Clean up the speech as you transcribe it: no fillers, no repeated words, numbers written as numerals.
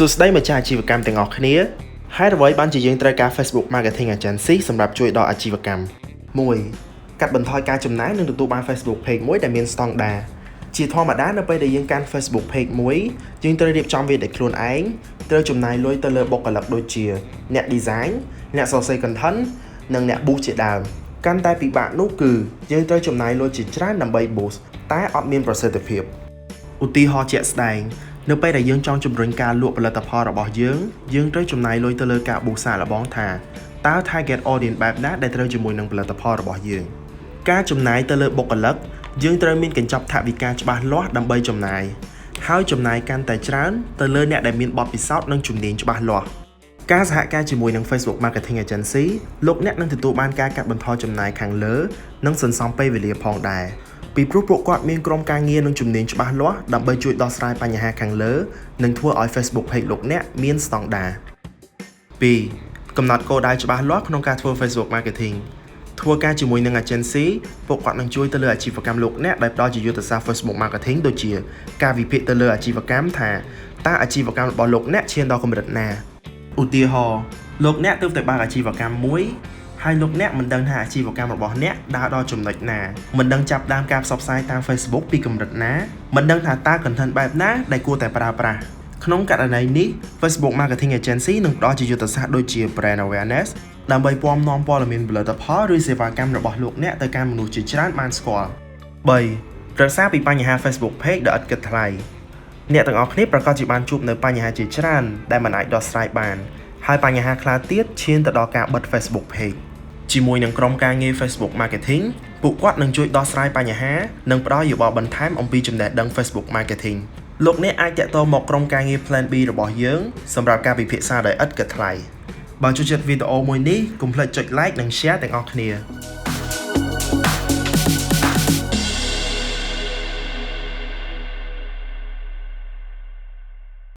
សួស្តីម្ចាស់អាជីវកម្មទាំងអស់គ្នាហើយអ្វីបានជាយើងត្រូវការ Facebook Marketing Agency សម្រាប់ជួយដល់អាជីវកម្ម 1. កាត់បន្ថយការចំណាយនិងទទួលបាន Facebook Page មួយដែលមានស្តង់ដារជាធម្មតានៅពេលដែលយើងកាន់ Facebook Page មួយយើងត្រូវរៀបចំវាដោយខ្លួនឯងត្រូវចំណាយលុយទៅលើបុគ្គលិកដូចជាអ្នក design អ្នកសរសេរ content និងអ្នក boost ជាដើមកាន់តែពិបាកនោះគឺយើងត្រូវចំណាយលុយជាច្រើនដើម្បី boost តែអត់មានប្រសិទ្ធភាពឧទាហរណ៍ជាក់ស្ដែងនៅពេលដែលយើងចង់ជំរុញការលក់ផលិតផលរបស់យើងត្រូវចំណាយលុយទៅលើការប៊ូសាកល្បងថាតើ target audience បែបណាដែលត្រូវជាមួយនឹងផលិតផលរបស់យើងការចំណាយទៅលើបុគ្គលិកយើងត្រូវមានកញ្ចប់ថវិកាច្បាស់លាស់ដើម្បីចំណាយហើយចំណាយកាន់តែច្រើនទៅលើអ្នកដែលមានបទពិសោធន៍និងជំនាញច្បាស់លាស់ការសហការជាមួយនឹង Facebook Marketing Agency លោកអ្នកនឹងទទួលបានការកាត់បន្ថយចំណាយខាងលើនិងសន្សំពេលវេលាផងដែរពីព្រោះពួកគាត់មានក្រុមការងារនិងជំនាញច្បាស់លាស់ដើម្បីជួយដោះស្រាយបញ្ហាខាងលើនិងធ្វើឲ្យ Facebook Page លោកអ្នកមានស្តង់ដារ 2. កំណត់គោលដៅច្បាស់លាស់ក្នុងការធ្វើ Facebook Marketing ធ្វើការជាមួយនឹង Agency ពួកគាត់នឹងជួយទៅលើអាជីវកម្មលោកអ្នកដែលផ្ដល់ជាយុទ្ធសាស្ត្រ Facebook Marketing ដូចជាការវិភាគទៅលើអាជីវកម្មថាតើអាជីវកម្មរបស់លោកអ្នកឈានដល់កម្រិតណាឧទាហរណ៍លោកអ្នកទើបតែបើកអាជីវកម្មមួយហើយលោកអ្នកមិនដឹងថាអាជីវកម្មរបស់អ្នកដើរដល់ចំណុចណាមិនដឹងចាប់ផ្ដើមការផ្សព្វផ្សាយតាម Facebook ពីកម្រិតណាមិនដឹងថាតើ content បែបណាដែលគួរតែប្រើប្រាស់ក្នុងករណីនេះ Facebook Marketing Agency នឹងផ្ដល់ជាយុទ្ធសាស្ត្រដូចជា Brand Awareness ដើម្បីពំនាំព័ត៌មានផលិតផលឬសេវាកម្មរបស់លោកអ្នកទៅកាន់មនុស្សជាច្រើនបានស្គាល់ 3. ប្រឹក្សាពីបញ្ហា Facebook Page ដែលឥតគិតថ្លៃអ្នកទាំងអស់គ្នាប្រកាសជាបានជួបនៅបញ្ហាជាច្រើនដែលមិនអាចដោះស្រាយបានហើយបញ្ហាខ្លះទៀតឈានទៅដល់ការបិទ Facebook Pageជាមួយនឹងក្រុមការងារ Facebook Marketing ពួកគាត់នឹងជួយដោះស្រាយបញ្ហានិងផ្ដល់យោបល់បន្ថែមអំពីចំណេះដឹង Facebook Marketing លោកអ្នកអាចតាក់ទងមកក្រុមការងារ Plan B របស់យើងសម្រាប់ការពិភាក្សាដោយឥតគិតថ្លៃបើចូលចិត្តវីដេអូមួយនេះកុំភ្លេចចុច Like និង Share ទាំងអស់គ្នា